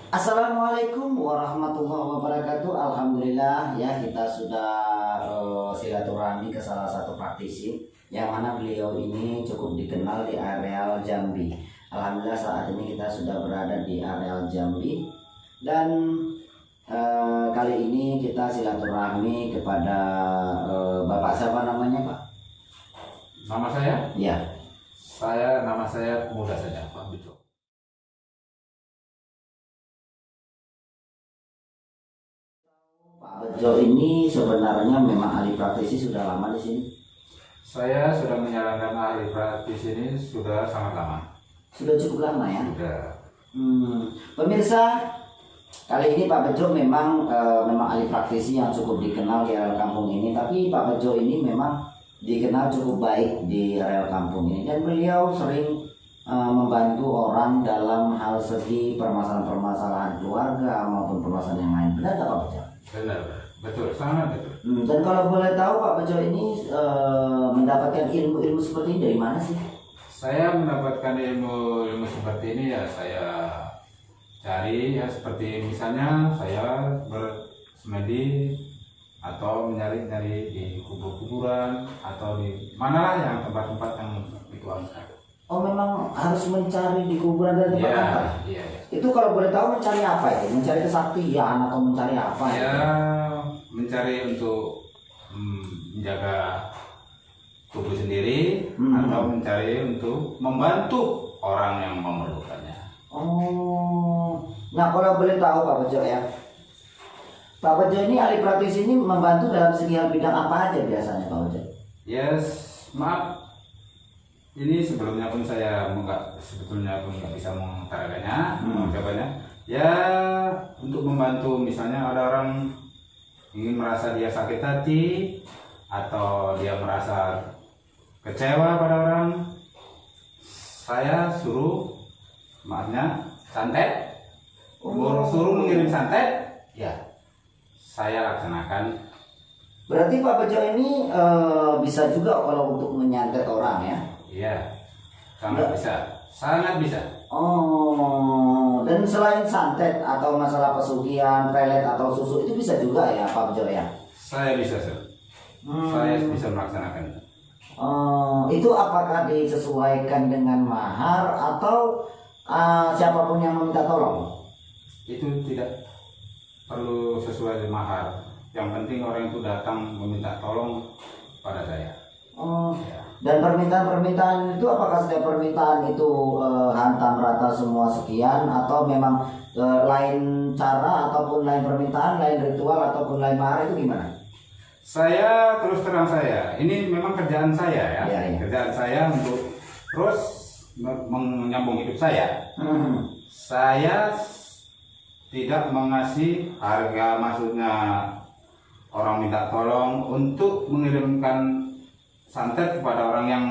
Assalamualaikum warahmatullahi wabarakatuh. Alhamdulillah ya, kita sudah silaturahmi ke salah satu praktisi yang mana beliau ini cukup dikenal di areal Jambi. Alhamdulillah saat ini kita sudah berada di areal Jambi dan kali ini kita silaturahmi kepada Bapak siapa namanya, Pak? Nama saya? Ya. Nama saya mudah saja, Pak Bejo. Pak Bejo ini sebenarnya memang ahli praktisi sudah lama di sini. Saya sudah menjalankan ahli praktis ini sudah sangat lama. Sudah cukup lama ya. Sudah. Pemirsa, kali ini Pak Bejo memang ahli praktisi yang cukup dikenal di area kampung ini. Tapi Pak Bejo ini memang dikenal cukup baik di area kampung ini dan beliau sering membantu orang dalam hal segi permasalahan-permasalahan keluarga maupun permasalahan yang lain. Benar tak Pak Bejo? Benar, betul, sangat betul. Dan kalau boleh tahu Pak Bejo ini mendapatkan ilmu-ilmu seperti ini dari mana sih? Saya mendapatkan ilmu seperti ini ya saya cari ya, seperti misalnya saya bersemedi atau mencari di kuburan atau di manalah yang tempat-tempat yang dituangkan. Oh, memang harus mencari di kuburan dan tempat apa? Iya. Itu kalau boleh tahu mencari apa itu? Mencari kesaktian atau mencari apa? Ya, mencari untuk menjaga tubuh sendiri atau mencari untuk membantu orang yang memerlukannya. Oh, nah kalau boleh tahu Pak Bejo ya, Pak Bejo ini ahli praktisi ini membantu dalam segi bidang apa aja biasanya Pak Bejo? Yes, maaf. Ini sebelumnya pun saya nggak bisa mengutarakannya, mengucapkannya. Ya, untuk membantu misalnya ada orang ingin merasa dia sakit hati atau dia merasa kecewa pada orang, saya suruh santet, suruh mengirim santet, ya saya laksanakan. Berarti Pak Bejo ini bisa juga kalau untuk menyantet orang ya? Iya, sangat bisa. Oh, dan selain santet atau masalah pesugihan, pelet atau susu itu bisa juga ya Pak Bejo ya? Saya bisa, sir. Saya bisa melaksanakan itu. Itu apakah disesuaikan dengan mahar atau siapapun yang meminta tolong? Itu tidak perlu sesuai dengan mahar. Yang penting orang itu datang meminta tolong pada saya. Ya. Dan permintaan-permintaan itu apakah setiap permintaan itu hantam rata semua sekian atau memang lain cara ataupun lain permintaan, lain ritual ataupun lain mahar itu gimana? Saya terus terang ini memang kerjaan saya ya. Ya. Kerjaan saya untuk terus menyambung hidup saya. Saya tidak mengasih harga, maksudnya orang minta tolong untuk mengirimkan santet kepada orang yang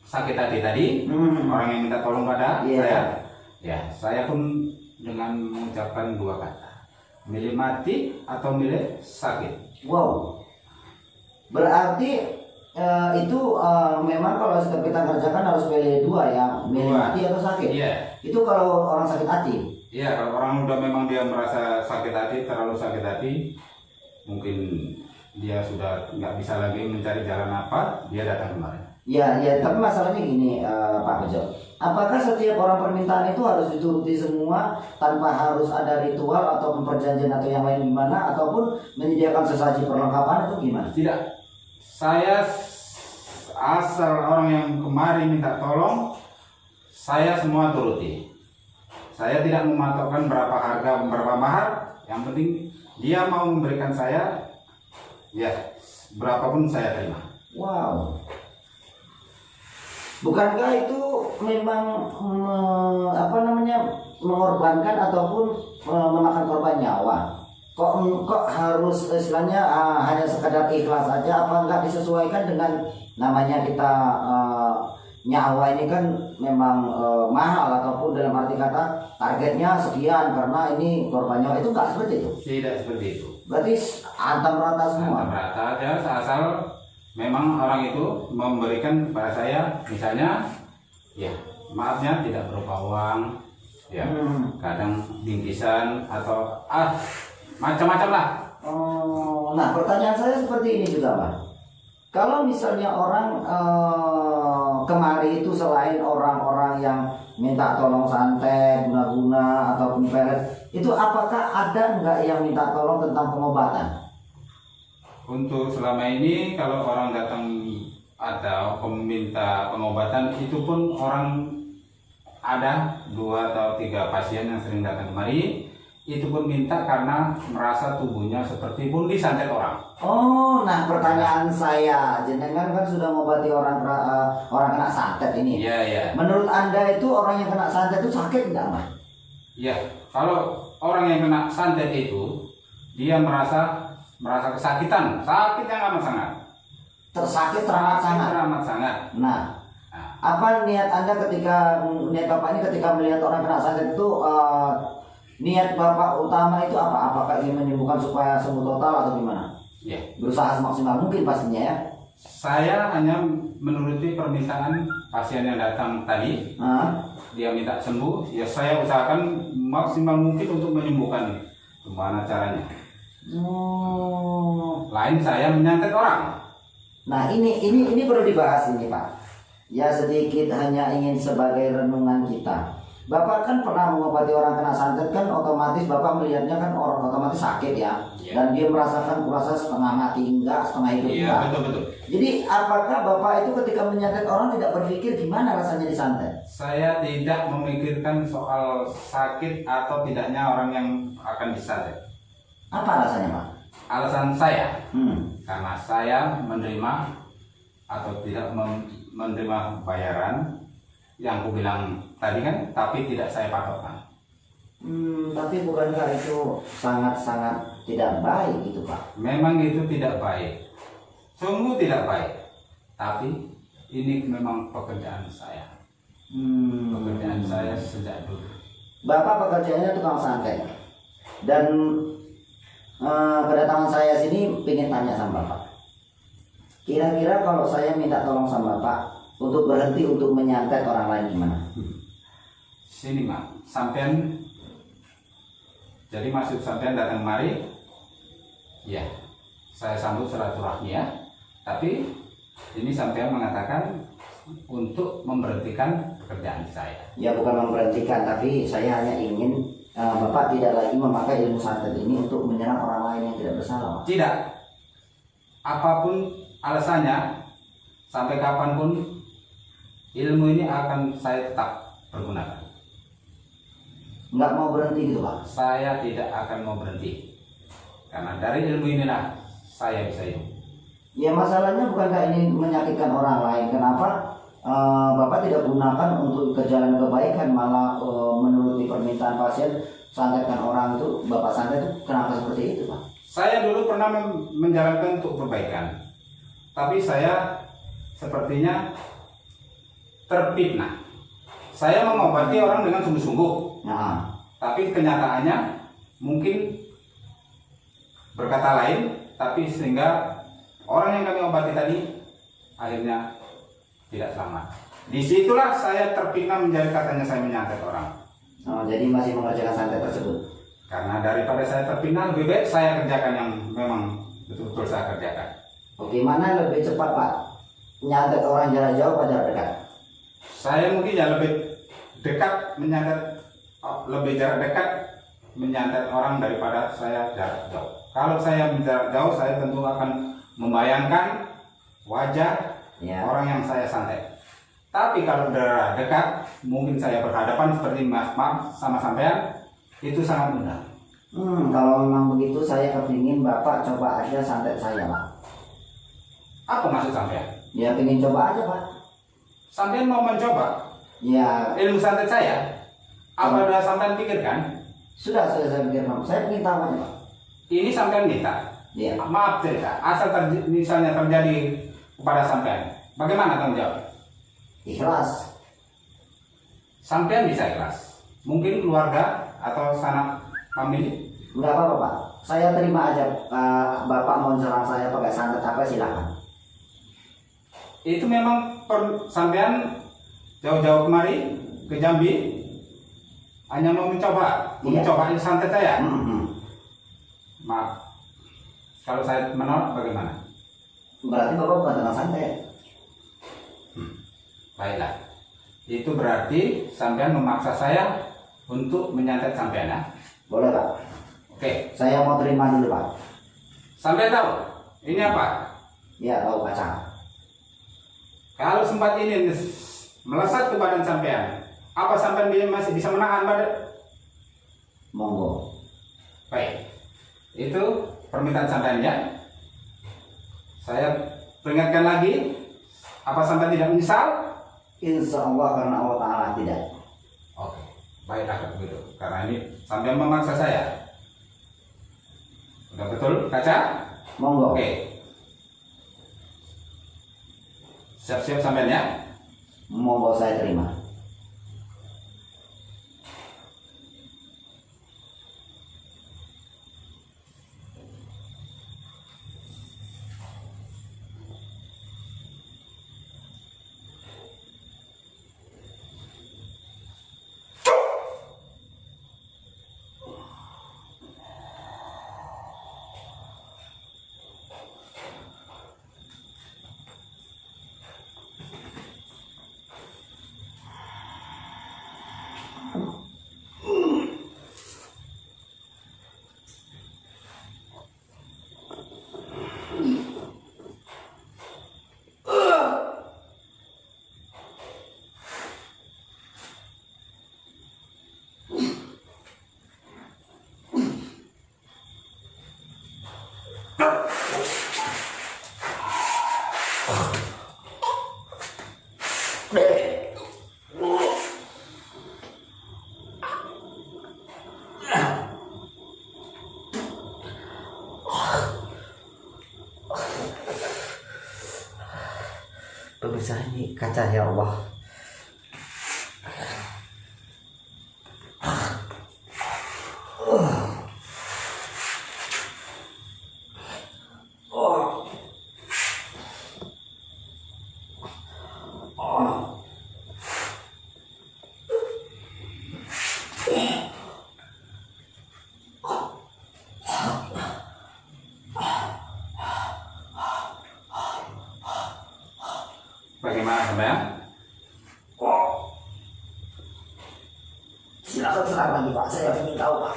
sakit hati tadi, orang yang minta tolong pada saya. Ya, saya pun dengan mengucapkan dua kata, milih mati atau milih sakit. Wow, berarti itu memang kalau setiap kita kerjakan harus pilih dua ya, milih mati atau sakit. Iya. Itu kalau orang sakit hati. Iya, kalau orang udah memang dia merasa sakit hati, terlalu sakit hati, mungkin dia sudah nggak bisa lagi mencari jalan apa, dia datang kemarin. Ya, tapi masalahnya gini Pak Bejo, apakah setiap orang permintaan itu harus dituruti semua tanpa harus ada ritual atau perjanjian atau yang lain gimana, ataupun menyediakan sesaji perlengkapan itu gimana? Tidak, saya asal orang yang kemarin minta tolong, saya semua turuti. Saya tidak mematokkan berapa harga, berapa mahar, yang penting dia mau memberikan saya, ya berapapun saya terima. Wow. Bukankah itu memang mengorbankan ataupun memakan korban nyawa? Kok harus istilahnya hanya sekadar ikhlas saja? Apa enggak disesuaikan dengan namanya kita nyawa ini kan memang mahal, ataupun dalam arti kata targetnya sekian karena ini korban nyawa, itu enggak seperti itu? Tidak seperti itu. Berarti hantam rata semua? Hantam rata aja, asal memang orang itu memberikan kepada saya, misalnya ya maafnya tidak berupa uang, ya. Kadang bingkisan atau macam-macam lah. Oh, nah pertanyaan saya seperti ini juga Pak. Kalau misalnya orang kemari itu selain orang-orang yang minta tolong santet, guna-guna ataupun pelet, itu apakah ada nggak yang minta tolong tentang pengobatan? Untuk selama ini kalau orang datang atau meminta pengobatan, itu pun orang ada 2 atau 3 pasien yang sering datang kemari, itu pun minta karena merasa tubuhnya seperti pun disantet orang. Oh, nah pertanyaan saya, jenengan kan sudah mengobati orang kena santet ini. Iya, iya. Menurut Anda itu orang yang kena santet itu sakit nggak, Mas? Iya, kalau orang yang kena santet itu dia merasa kesakitan, sakit yang amat sangat. Tersakit teramat sangat. Teramat sangat. Nah, apa niat Anda niat Bapak ini ketika melihat orang kena santet itu niat Bapak utama itu apa? Apakah ingin menyembuhkan supaya sembuh total atau gimana? Ya. Berusaha semaksimal mungkin pastinya ya. Saya hanya menuruti permintaan pasien yang datang tadi. Dia minta sembuh, ya saya usahakan maksimal mungkin untuk menyembuhkan. Gimana caranya? Lain saya menyantet orang. Nah ini perlu dibahas ini Pak. Ya sedikit hanya ingin sebagai renungan kita. Bapak kan pernah mengobati orang kena santet kan, otomatis Bapak melihatnya kan orang otomatis sakit ya. Dan dia merasakan kurasa setengah mati enggak, setengah hidup enggak. Betul. Jadi apakah Bapak itu ketika menyantet orang tidak berpikir gimana rasanya disantet? Saya tidak memikirkan soal sakit atau tidaknya orang yang akan disantet. Apa rasanya Pak? Alasan saya, karena saya menerima atau tidak menerima bayaran yang aku bilang tadi kan, tapi tidak saya patokkan. Tapi bukankah itu sangat-sangat tidak baik gitu Pak? Memang itu tidak baik, sungguh tidak baik. Tapi ini memang pekerjaan saya. Pekerjaan saya sejak dulu. Bapak pekerjaannya tukang santet. Dan kedatangan saya sini ingin tanya sama Bapak. Kira-kira kalau saya minta tolong sama Bapak untuk berhenti untuk menyantet orang lain gimana? Sini Mak, sampean. Jadi maksud sampean datang kemari, ya, saya sambut silaturahmi ya. Tapi ini sampean mengatakan untuk memberhentikan pekerjaan saya. Ya bukan memberhentikan, tapi saya hanya ingin Bapak tidak lagi memakai ilmu santet ini untuk menyerang orang lain yang tidak bersalah. Tidak. Apapun alasannya, sampai kapanpun ilmu ini akan saya tetap pergunakan. Nggak mau berhenti gitu Pak? Saya tidak akan mau berhenti. Karena dari ilmu inilah saya bisa hidup. Ya masalahnya bukankah ini menyakitkan orang lain? Kenapa Bapak tidak gunakan untuk ke jalan kebaikan, malah menuruti permintaan pasien santetkan orang itu, Bapak santet itu kenapa seperti itu Pak? Saya dulu pernah menjalankan untuk perbaikan. Tapi saya sepertinya terfitnah. Saya mengobati orang dengan sungguh-sungguh. Tapi kenyataannya mungkin berkata lain, tapi sehingga orang yang kami obati tadi akhirnya tidak selamat. Disitulah saya terfitnah menjadi katanya saya menyantet orang. Jadi masih mengerjakan santet tersebut. Karena daripada saya terfitnah, lebih baik saya kerjakan yang memang betul-betul saya kerjakan. Bagaimana lebih cepat Pak? Menyantet orang jarak jauh atau jarak dekat? Saya mungkin ya lebih dekat menyantet, lebih jarak dekat menyantet orang daripada saya jarak jauh. Kalau saya jarak jauh, saya tentu akan membayangkan wajah orang yang saya santet. Tapi kalau jarak dekat, mungkin saya berhadapan seperti Mas sama sampean, itu sangat mudah. Kalau memang begitu, saya kepingin Bapak coba aja santet saya Pak. Apa maksud sampean? Ya pengen coba aja Pak. Sampean mau mencoba? Ya. Ilmu santet saya? Apa udah sampean pikirkan? Sudah saya pikirkan. Saya ingin tahu aja Pak. Ini sampean minta. Iya. Maaf cerita. Asal misalnya terjadi kepada sampean, bagaimana tanggung jawab? Ikhlas. Sampean bisa ikhlas. Mungkin keluarga atau sanak famili? Enggak apa-apa Pak. Saya terima aja. Bapak mau serang saya pakai santet apa silakan. Itu memang sampean jauh-jauh kemari ke Jambi hanya mau mencoba, Iya. mencoba santet saya. Mm-mm. Maaf, kalau saya menolak bagaimana? Berarti Bapak bukan tukang santet. Baiklah, itu berarti sampean memaksa saya untuk menyantet sampean ya? Boleh Pak? Oke, Saya mau terima dulu Pak. sampean tahu ini apa? Ya, tahu kacang. Kalau sempat ini melesat ke badan sampean, apa sampean masih bisa menahan badan? Monggo. Baik, itu permintaan sampean ya. Saya peringatkan lagi, apa sampean tidak menyesal? Insya Allah karena Allah Ta'ala tidak. Oke, baiklah kalau begitu. Karena ini sampean memaksa saya. Udah betul, kaca? Monggo. Oke. Siap-siap sampean ya. Monggo saya terima. Pemirsa, ini kaca ya Allah. Bagaimana sampean? Silakan serang lagi Pak, saya ingin tahu Pak.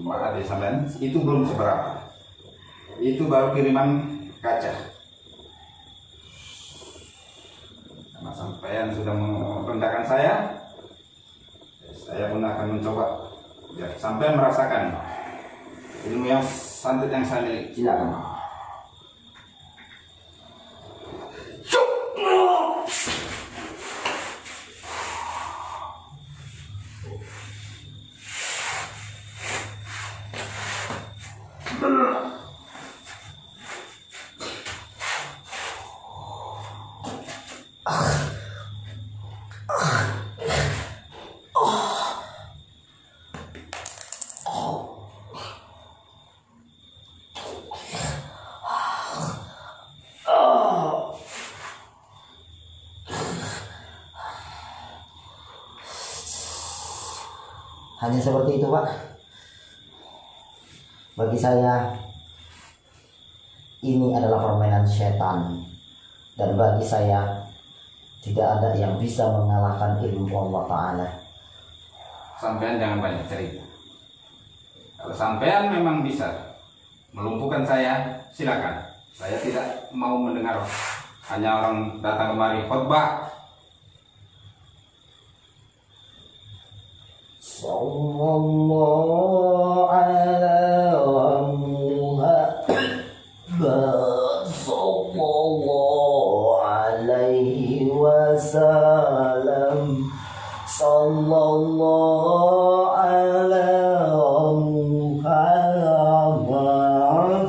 Hati sampean, itu belum seberapa. Itu baru kiriman kaca. Karena sampean sudah merendahkan saya pun akan mencoba biar sampean merasakan ilmu yang santet yang saya miliki. Silakan. Hanya seperti itu Pak. Bagi saya ini adalah permainan setan, dan bagi saya tidak ada yang bisa mengalahkan ilmu Allah Ta'ala. Sampean jangan banyak cerita. Kalau sampean memang bisa melumpuhkan saya, silakan. Saya tidak mau mendengar hanya orang datang kemari khotbah. Sallallahu ala Muhammad sallallahu alaihi wasallam. Sallallahu ala Muhammad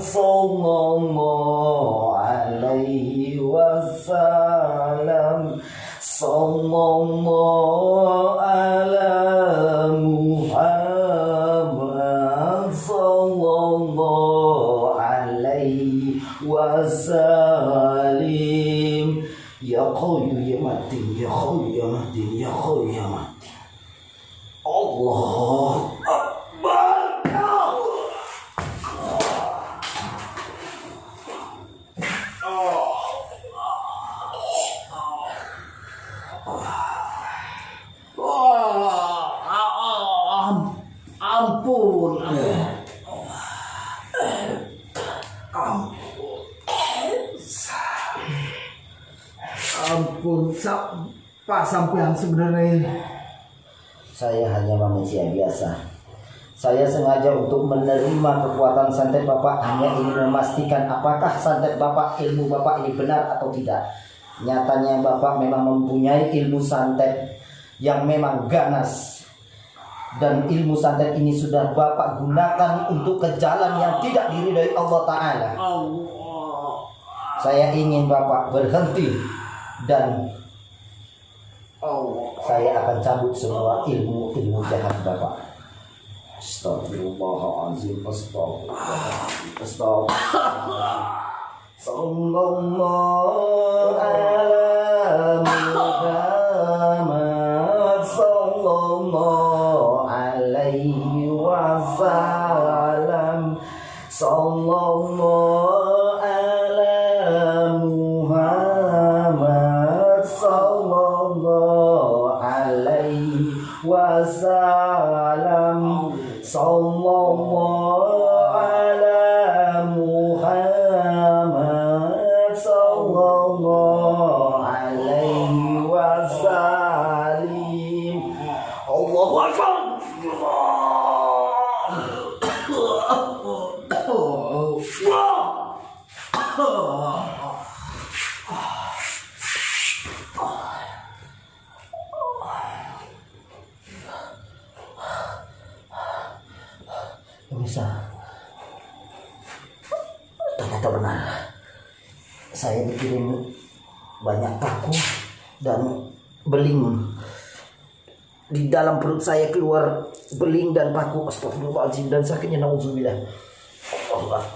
sallallahu alaihi wasallam. Sallallahu ala Muhammad sallallahu alaihi Khawiyamatin ya khawiyamatin. Allah Akbar. Ampun. Ampun, Pak sampean sebenarnya. Saya hanya manusia biasa. Saya sengaja untuk menerima kekuatan santet Bapak, hanya ingin memastikan apakah santet Bapak, ilmu Bapak ini benar atau tidak. Nyatanya Bapak memang mempunyai ilmu santet yang memang ganas. Dan ilmu santet ini sudah Bapak gunakan untuk ke jalan yang tidak diridhai Allah Ta'ala. Saya ingin Bapak berhenti dan saya akan cabut semua ilmu jahat Bapak. Astagfirullahaladzim. Astagfirullahaladzim. Astagfirullahaladzim. Sallallahu ala Muhammad sallallahu alaihi wasallam. Sallallahu ala Muhammad sallallahu alaihi wasallam. Sallallahu ala Muhammad sallallahu alaihi wasallam. Allahu Akbar. Pemirsa, ternyata benar. Saya dikirim banyak paku dan beling. Di dalam perut saya keluar beling dan paku. Astagfirullahaladzim, dan sakitnya naudzubillah. Allah.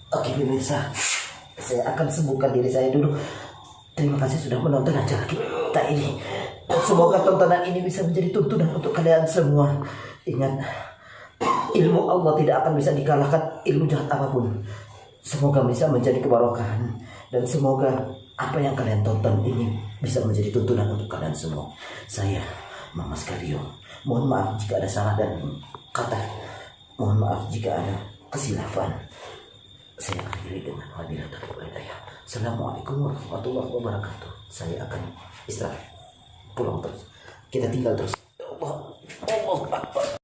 Oke pemirsa, saya akan sembuhkan diri saya dulu. Terima kasih sudah menonton acara kita ini. Dan semoga tontonan ini bisa menjadi tuntunan untuk kalian semua. Ingat, ilmu Allah tidak akan bisa dikalahkan ilmu jahat apapun. Semoga bisa menjadi kebarokahan. Dan semoga apa yang kalian tonton ini bisa menjadi tuntunan untuk kalian semua. Saya, Mamas Karyo, mohon maaf jika ada salah dan kata. Mohon maaf jika ada kesilafan. Saya akhiri dengan wabillahi taufiq wal hidayah. Assalamualaikum warahmatullahi wabarakatuh. Saya akan istirahat, pulang terus. Kita tinggal terus. Allah Akbar.